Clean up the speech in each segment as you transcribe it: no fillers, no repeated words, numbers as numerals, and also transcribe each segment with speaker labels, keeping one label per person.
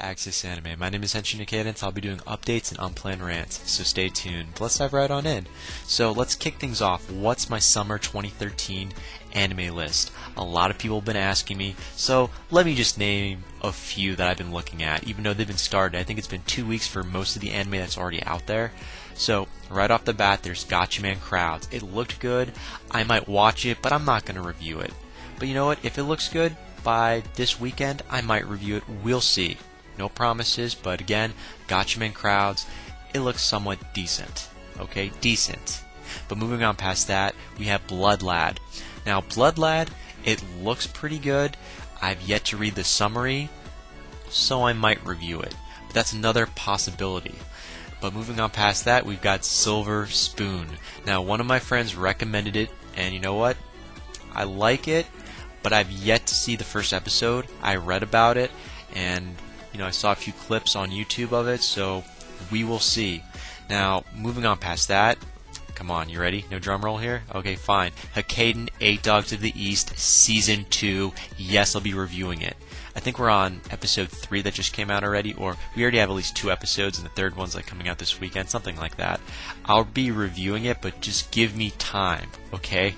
Speaker 1: Access Anime. My name is Henshin Ikeda, and I'll be doing updates and unplanned rants, so stay tuned. But let's dive right on in. So let's kick things off. What's my summer 2013 anime list? A lot of people have been asking me, so let me just name a few that I've been looking at, even though they've been started. I think it's been 2 weeks for most of the anime that's already out there. So right off the bat, there's Gatchaman Crowds. It looked good. I might watch it, but I'm not going to review it. But you know what? If it looks good, by this weekend, I might review it. We'll see. No promises, but again, Gatchaman Crowds, it looks somewhat decent. Okay, decent. But moving on past that, we have Blood Lad. Now, Blood Lad, it looks pretty good. I've yet to read the summary, so I might review it. But that's another possibility. But moving on past that, we've got Silver Spoon. Now, one of my friends recommended it, and you know what? I like it, but I've yet to see the first episode. I read about it, and I saw a few clips on YouTube of it, so we will see. Now, moving on past that, come on, you ready? No drum roll here? Okay, fine. Hakkenden, 8 Dogs of the East, Season 2. Yes, I'll be reviewing it. I think we're on episode 3 that just came out already, or we already have at least 2 episodes, and the third one's coming out this weekend, something like that. I'll be reviewing it, but just give me time, okay?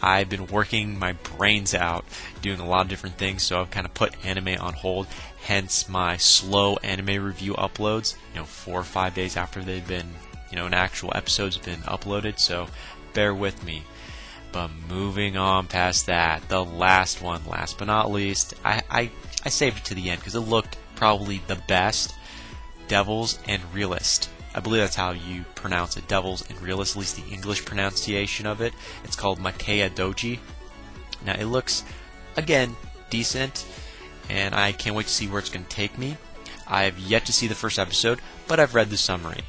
Speaker 1: I've been working my brains out, doing a lot of different things, so I've kind of put anime on hold, hence my slow anime review uploads, 4 or 5 days after they've been, an actual episode's been uploaded, so bear with me. But moving on past that, the last one, last but not least, I saved it to the end because it looked probably the best, Devils and Realist. I believe that's how you pronounce it, Devils and Realist, at least the English pronunciation of it. It's called Makai Doji. Now it looks, again, decent, and I can't wait to see where it's going to take me. I've yet to see the first episode, but I've read the summary.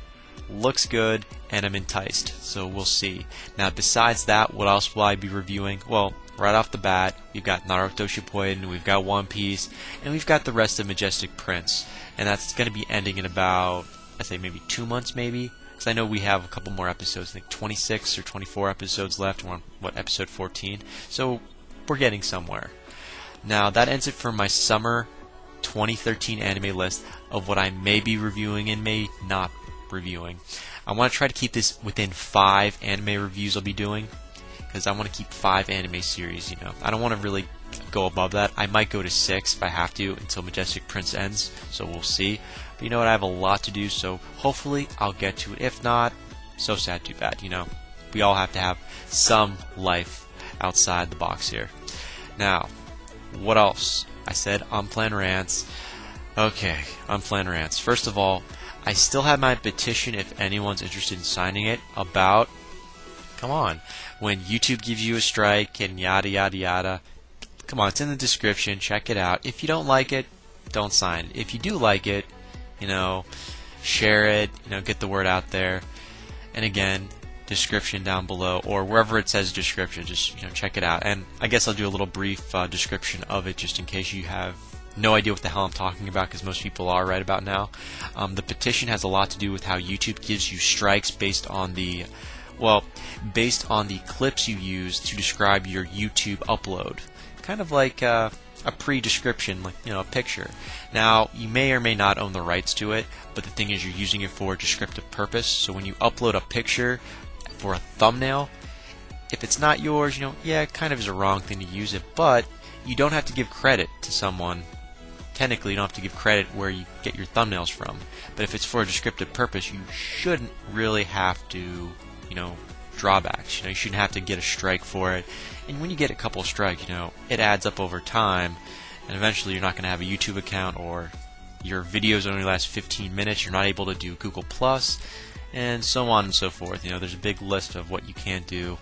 Speaker 1: Looks good, and I'm enticed, so we'll see. Now besides that, what else will I be reviewing? Well, right off the bat, we've got Naruto Ship, we've got One Piece, and we've got the rest of Majestic Prince. And that's going to be ending in about, I'd say maybe 2 months maybe, because I know we have a couple more episodes, I think 26 or 24 episodes left. We're on, episode 14? So we're getting somewhere. Now that ends it for my summer 2013 anime list of what I may be reviewing and may not reviewing. I want to try to keep this within 5 anime reviews I'll be doing, because I want to keep 5 anime series, I don't want to really go above that. I might go to 6 if I have to until Majestic Prince ends, so we'll see. But you know what, I have a lot to do, so hopefully I'll get to it. If not, so sad, too bad, We all have to have some life outside the box here. Now, what else? I said unplanned rants. Okay, unplanned rants. First of all, I still have my petition if anyone's interested in signing it about, come on, when YouTube gives you a strike and yada yada yada. Come on, it's in the description, check it out. If you don't like it, don't sign it. If you do like it, share it, get the word out there. And again, description down below, or wherever it says description, just check it out. And I guess I'll do a little brief description of it just in case you have no idea what the hell I'm talking about, because most people are right about now. The petition has a lot to do with how YouTube gives you strikes based on the clips you use to describe your YouTube upload. Kind of like a pre-description, like a picture. Now, you may or may not own the rights to it, but the thing is you're using it for a descriptive purpose. So when you upload a picture for a thumbnail, if it's not yours, it kind of is a wrong thing to use it, but you don't have to give credit to someone. Technically, you don't have to give credit where you get your thumbnails from. But if it's for a descriptive purpose, you shouldn't really have to, drawbacks. You shouldn't have to get a strike for it. And when you get a couple of strikes, it adds up over time. And eventually you're not going to have a YouTube account, or your videos only last 15 minutes. You're not able to do Google+, and so on and so forth. There's a big list of what you can't do.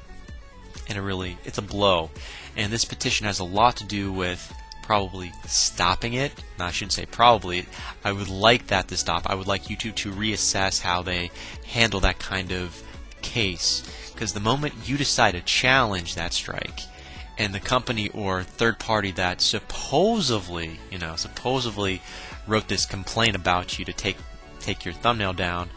Speaker 1: And it's a blow. And this petition has a lot to do with probably stopping it. No, I shouldn't say probably. I would like that to stop. I would like YouTube to reassess how they handle that kind of case. Because the moment you decide to challenge that strike, and the company or third party that supposedly wrote this complaint about you to take your thumbnail down,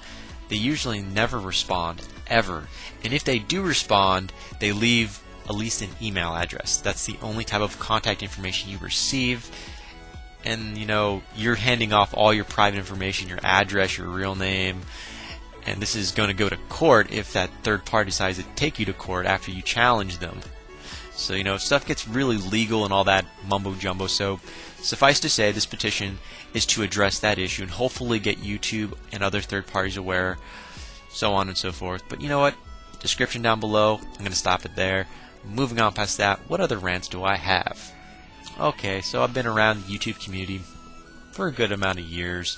Speaker 1: they usually never respond, ever. And if they do respond, they leave at least an email address. That's the only type of contact information you receive. and you're handing off all your private information, your address, your real name, and this is going to go to court if that third party decides to take you to court after you challenge them. So stuff gets really legal and all that mumbo jumbo. So suffice to say, this petition is to address that issue and hopefully get YouTube and other third parties aware, so on and so forth. But you know what? Description down below. I'm going to stop it there. Moving on past that, what other rants do I have? Okay, so I've been around the YouTube community for a good amount of years.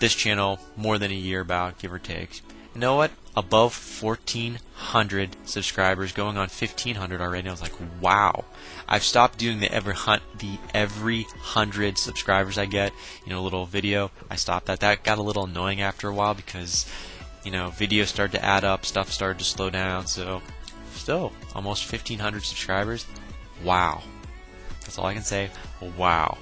Speaker 1: This channel, more than a year about, give or take. You know what? Above 1,400 subscribers, going on 1,500 already. I was like, wow. I've stopped doing the every 100 subscribers I get, little video. I stopped that. That got a little annoying after a while because, videos started to add up, stuff started to slow down. So, still, almost 1,500 subscribers. Wow. That's all I can say. Wow.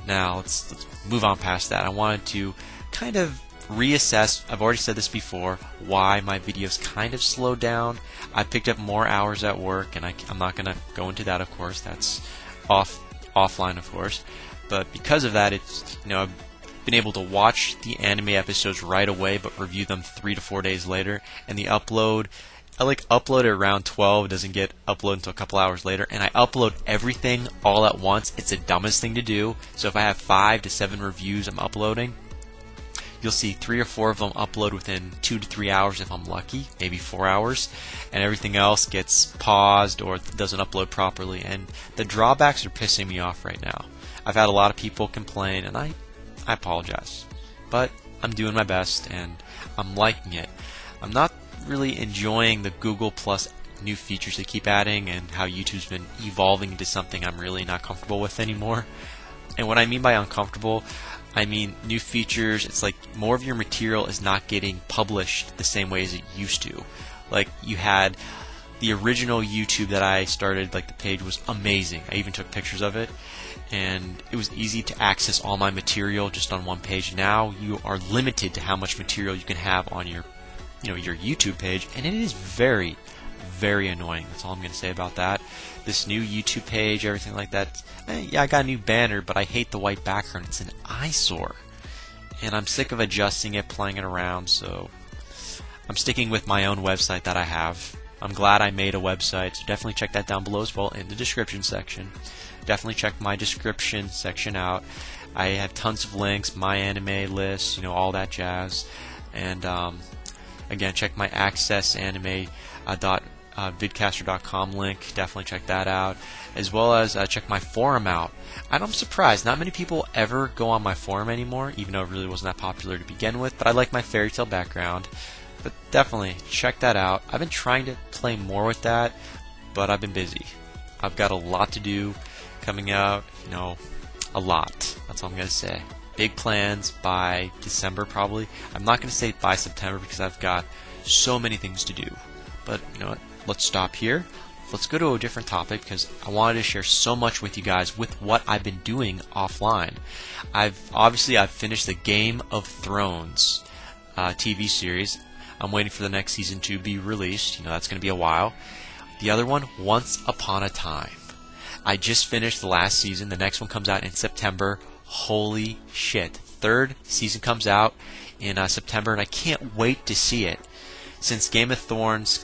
Speaker 1: Now, let's move on past that. I wanted to kind of reassess, I've already said this before, why my videos kind of slowed down. I picked up more hours at work, and I'm not going to go into that, of course. That's offline, of course. But because of that, it's I've been able to watch the anime episodes right away, but review them 3 to 4 days later. And the upload, I upload it around 12. It doesn't get uploaded until a couple hours later. And I upload everything all at once. It's the dumbest thing to do. So if I have 5 to 7 reviews I'm uploading, you'll see 3 or 4 of them upload within 2 to 3 hours if I'm lucky, maybe 4 hours, and everything else gets paused or doesn't upload properly. And the drawbacks are pissing me off right now. I've had a lot of people complain, and I apologize. But I'm doing my best, and I'm liking it. I'm not really enjoying the Google Plus new features they keep adding and how YouTube's been evolving into something I'm really not comfortable with anymore. And what I mean by uncomfortable, I mean new features. It's like more of your material is not getting published the same way as it used to. Like you had the original YouTube that I started, like the page was amazing. I even took pictures of it, and it was easy to access all my material just on one page. Now you are limited to how much material you can have on your your YouTube page, and it is very, very annoying. That's all I'm going to say about that. This new YouTube page, everything like that. Yeah, I got a new banner, but I hate the white background. It's an eyesore, and I'm sick of adjusting it, playing it around. So I'm sticking with my own website that I have. I'm glad I made a website, so definitely check that down below as well in the description section. Definitely check my description section out. I have tons of links, my anime list, all that jazz. And again, check my accessanime.vidcaster.com link. Definitely check that out, as well as check my forum out. And I'm surprised not many people ever go on my forum anymore, even though it really wasn't that popular to begin with. But I like my fairy tale background. But definitely check that out. I've been trying to play more with that, but I've been busy. I've got a lot to do coming out, a lot. That's all I'm going to say. Big plans by December probably. I'm not going to say by September because I've got so many things to do. But you know what? Let's stop here. Let's go to a different topic because I wanted to share so much with you guys with what I've been doing offline. I've finished the Game of Thrones TV series. I'm waiting for the next season to be released. That's going to be a while. The other one, Once Upon a Time. I just finished the last season. The next one comes out in September. Holy shit. Third season comes out in September, and I can't wait to see it. Since Game of Thrones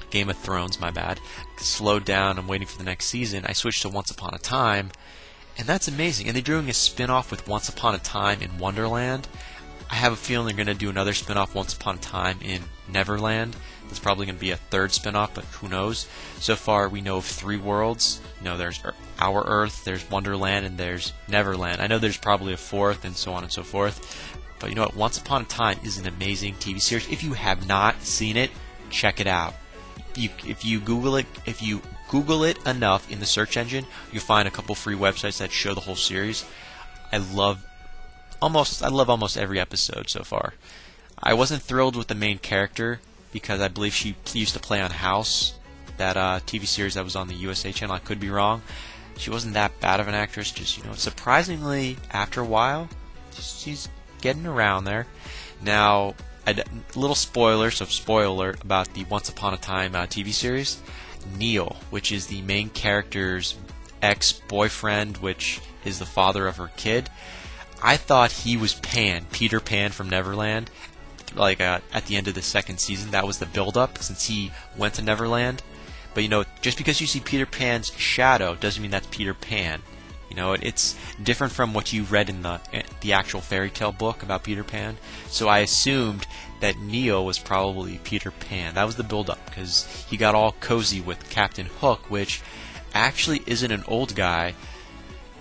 Speaker 1: Game of Thrones, my bad, slowed down, I'm waiting for the next season, I switched to Once Upon a Time, and that's amazing. And they're doing a spin-off with Once Upon a Time in Wonderland. I have a feeling they're going to do another spin-off Once Upon a Time in Neverland. There's probably going to be a third spin-off, but who knows. So far, we know of 3 worlds. There's our Earth, there's Wonderland, and there's Neverland. I know there's probably a 4th, and so on and so forth. But you know what? Once Upon a Time is an amazing TV series. If you have not seen it, check it out. If you Google it enough in the search engine, you'll find a couple free websites that show the whole series. I love almost every episode so far. I wasn't thrilled with the main character because I believe she used to play on House, that TV series that was on the USA channel. I could be wrong. She wasn't that bad of an actress. Just surprisingly, after a while, she's getting around there. Now, a little spoiler alert about the Once Upon a Time TV series. Neil, which is the main character's ex-boyfriend, which is the father of her kid. I thought he was Peter Pan from Neverland, like at the end of the second season. That was the build-up, since he went to Neverland. But just because you see Peter Pan's shadow doesn't mean that's Peter Pan. It's different from what you read in the actual fairy tale book about Peter Pan. So I assumed that Neo was probably Peter Pan. That was the build-up, because he got all cozy with Captain Hook, which actually isn't an old guy.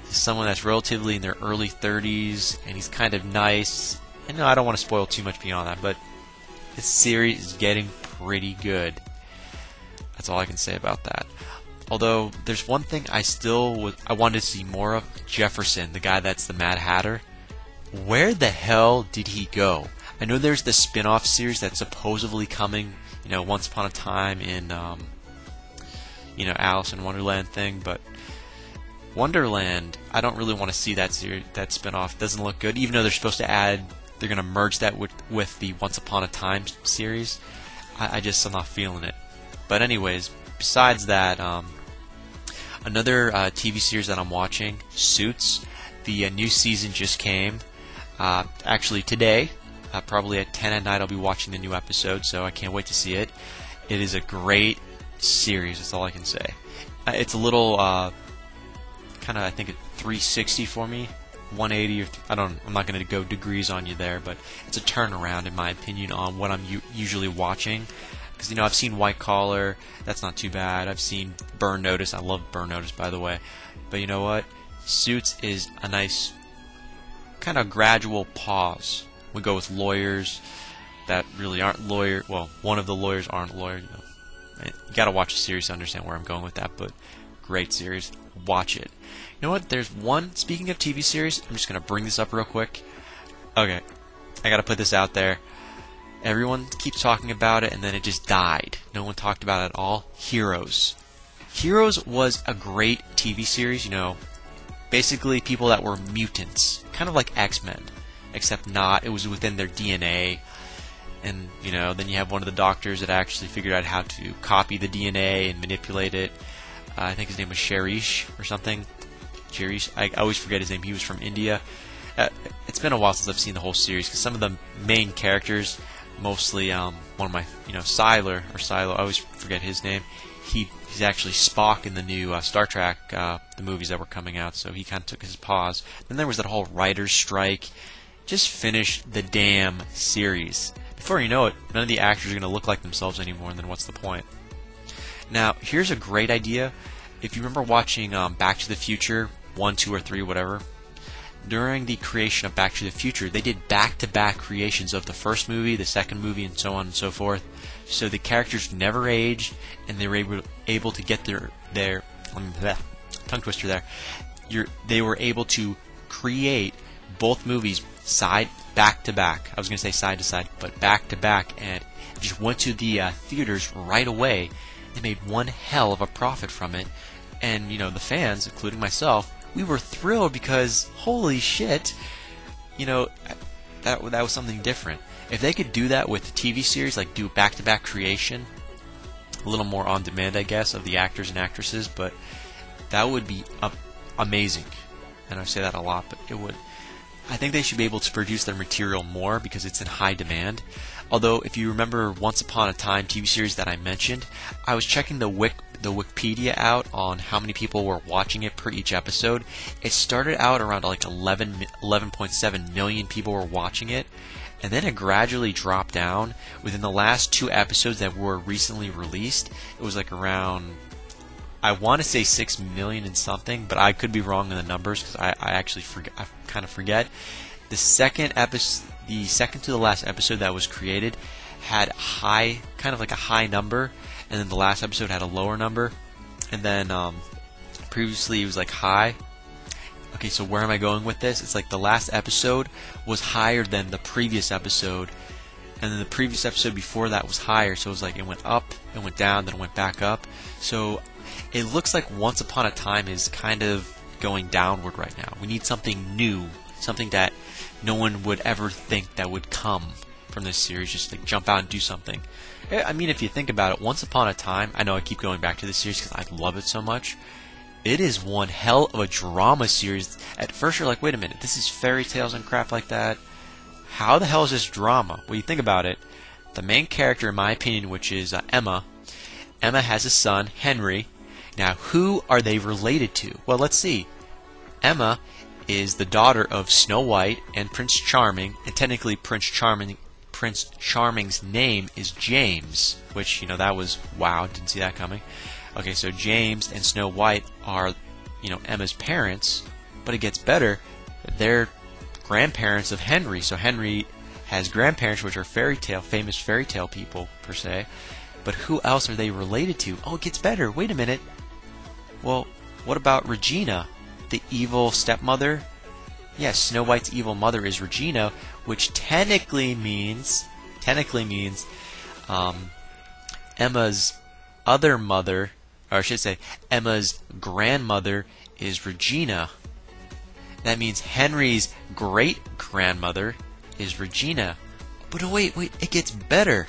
Speaker 1: He's someone that's relatively in their early 30s, and he's kind of nice. And no, I don't want to spoil too much beyond that, but this series is getting pretty good. That's all I can say about that. Although, there's one thing I wanted to see more of. Jefferson, the guy that's the Mad Hatter. Where the hell did he go? I know there's the spin-off series that's supposedly coming, Once Upon a Time in, Alice in Wonderland thing, but Wonderland, I don't really want to see that series, that spin-off. It doesn't look good, even though they're supposed to they're going to merge that with the Once Upon a Time series. I'm not feeling it. But anyways, besides that, another TV series that I'm watching, Suits. The new season just came. Actually today, probably at 10 at night, I'll be watching the new episode, so I can't wait to see it. It is a great series, that's all I can say. It's a little, kind of, I think, a 360 for me. 180 or I'm not going to go degrees on you there, but it's a turnaround in my opinion on what I'm usually watching. Because I've seen White Collar, that's not too bad. I've seen Burn Notice, I love Burn Notice, by the way. But you know what? Suits is a nice kind of gradual pause. We go with lawyers that really aren't lawyers. Well, one of the lawyers aren't lawyers. You gotta watch the series to understand where I'm going with that. But great series, watch it. You know what? There's one. Speaking of TV series, I'm just gonna bring this up real quick. Okay, I gotta put this out there. Everyone keeps talking about it, and then it just died. No one talked about it at all. Heroes. Heroes was a great TV series. Basically people that were mutants, kind of like X-Men, except not. It was within their DNA. And, then you have one of the doctors that actually figured out how to copy the DNA and manipulate it. I think his name was Sharish or something. Sharish. I always forget his name. He was from India. It's been a while since I've seen the whole series, because some of the main characters, mostly one of my, Silo, I always forget his name. He's actually Spock in the new Star Trek, the movies that were coming out, so he kind of took his pause. Then there was that whole writer's strike. Just finish the damn series. Before you know it, none of the actors are going to look like themselves anymore, and then what's the point? Now, here's a great idea. If you remember watching Back to the Future 1, 2, or 3, whatever, during the creation of Back to the Future, they did back-to-back creations of the first movie, the second movie, and so on and so forth. So the characters never aged, and they were able to get their tongue twister there. They were able to create both movies back to back. I was going to say side to side, but back to back, and just went to the theaters right away. They made one hell of a profit from it, and the fans, including myself, we were thrilled because holy shit, that was something different. If they could do that with TV series, like do back-to-back creation, a little more on demand, I guess, of the actors and actresses, but that would be amazing. And I say that a lot, but it would. I think they should be able to produce their material more because it's in high demand. Although, if you remember Once Upon a Time TV series that I mentioned, I was checking the Wikipedia out on how many people were watching it per each episode. It started out around like 11.7 million people were watching it, and then it gradually dropped down. Within the last 2 episodes that were recently released, it was like around, I want to say 6 million and something, but I could be wrong in the numbers because I actually kind of forget. The second to the last episode that was created had kind of like a high number, and then the last episode had a lower number, and then previously it was like high. Okay, so where am I going with this? It's like the last episode was higher than the previous episode, and then the previous episode before that was higher, so it was like it went up, it went down, then it went back up. So it looks like Once Upon a Time is kind of going downward right now. We need something new, something that no one would ever think that would come from this series, just like jump out and do something. I mean, if you think about it, Once Upon a Time, I know I keep going back to this series because I love it so much. it is one hell of a drama series. At first you're like, wait a minute, this is fairy tales and crap like that. How the hell is this drama? Well, you think about it. The main character, in my opinion, which is Emma has a son, Henry. Now, who are they related to? Well, let's see. Emma is the daughter of Snow White and Prince Charming, and technically Prince Charming's name is James, which, you know, that was, wow, didn't see that coming. Okay, so James and Snow White are, you know, Emma's parents, but it gets better. They're grandparents of Henry, so Henry has grandparents which are famous fairy tale people, per se. But who else are they related to? Oh, it gets better. Wait a minute. Well, what about Regina, the evil stepmother? Yes, Snow White's evil mother is Regina, which technically means Emma's other mother, or I should say Emma's grandmother is Regina. That means Henry's great-grandmother is Regina. But wait, it gets better.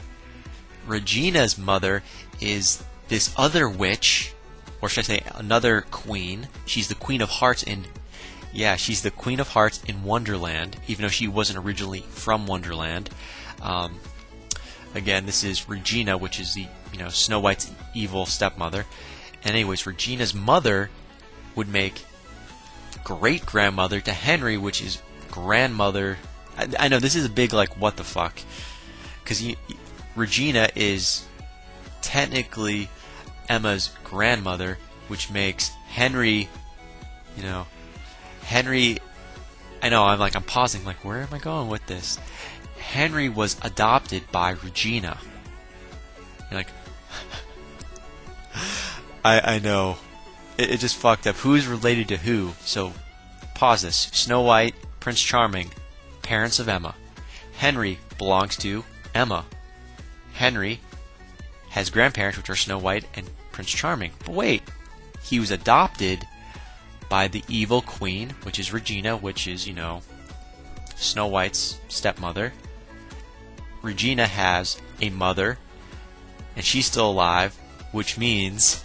Speaker 1: Regina's mother is this other witch, or should I say another queen. She's the Queen of Hearts she's the Queen of Hearts in Wonderland, even though she wasn't originally from Wonderland. Again, this is Regina, which is the, you know, Snow White's evil stepmother. And anyways, Regina's mother would make great-grandmother to Henry, which is grandmother. I know this is a big, like, what the fuck, because Regina is technically Emma's grandmother, which makes Henry, you know, I know, I'm pausing, like, where am I going with this? Henry was adopted by Regina. You're like, I know. It just fucked up. Who's related to who? So, pause this. Snow White, Prince Charming, parents of Emma. Henry belongs to Emma. Henry has grandparents, which are Snow White and Prince Charming. But wait, he was adopted by the evil queen, which is Regina, which is, you know, Snow White's stepmother. Regina has a mother, and she's still alive, which means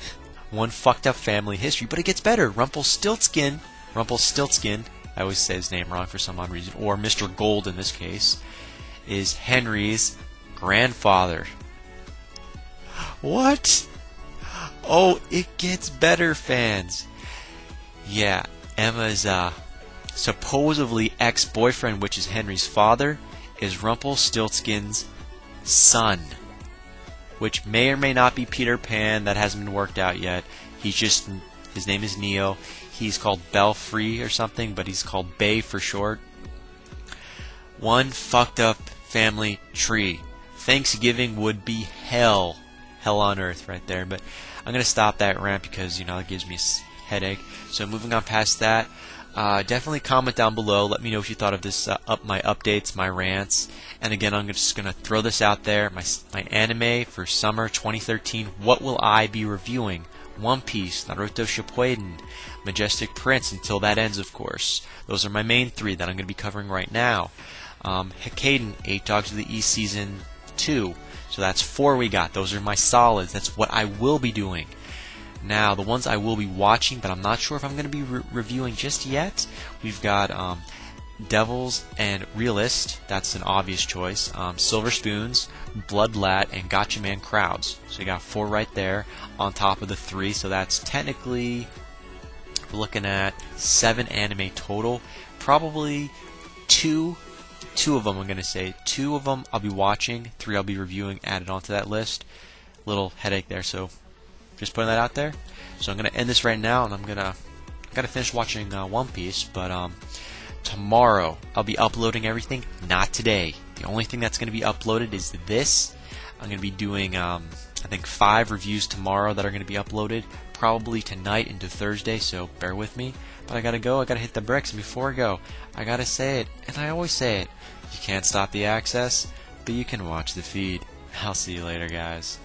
Speaker 1: one fucked up family history. But it gets better. Rumpelstiltskin, I always say his name wrong for some odd reason, or Mr. Gold in this case, is Henry's grandfather. What? Oh, it gets better, fans. Yeah, Emma's supposedly ex-boyfriend, which is Henry's father, is Rumpelstiltskin's son, which may or may not be Peter Pan. That hasn't been worked out yet. His name is Neo. He's called Belfry or something, but he's called Bay for short. One fucked up family tree. Thanksgiving would be hell on earth right there. But I'm gonna stop that rant because, you know, it gives me a headache. So moving on past that, definitely comment down below. Let me know what you thought of this, my updates, my rants. And again, I'm just gonna throw this out there. My anime for summer 2013. What will I be reviewing? One Piece, Naruto Ship, Majestic Prince, until that ends, of course. Those are my main three that I'm going to be covering right now. Hakkenden, 8 Dogs of the East Season 2. So that's 4 we got. Those are my solids. That's what I will be doing. Now, the ones I will be watching, but I'm not sure if I'm going to be reviewing just yet. We've got Devils and Realist. That's an obvious choice. Silver Spoons, Bloodlat, and Gatchaman Crowds. So you got 4 right there on top of the 3. So that's technically, we're looking at 7 anime total. Probably 2 of them, I'm going to say. 2 of them I'll be watching. 3 I'll be reviewing, added onto that list. Little headache there, so just putting that out there. So I'm going to end this right now, and I gotta finish watching One Piece, but tomorrow I'll be uploading everything. Not today. The only thing that's going to be uploaded is this. I'm going to be doing I think 5 reviews tomorrow that are going to be uploaded, probably tonight into Thursday, so bear with me. But I gotta go, I gotta hit the bricks, and before I go, I gotta say it, and I always say it, you can't stop the access, but you can watch the feed. I'll see you later, guys.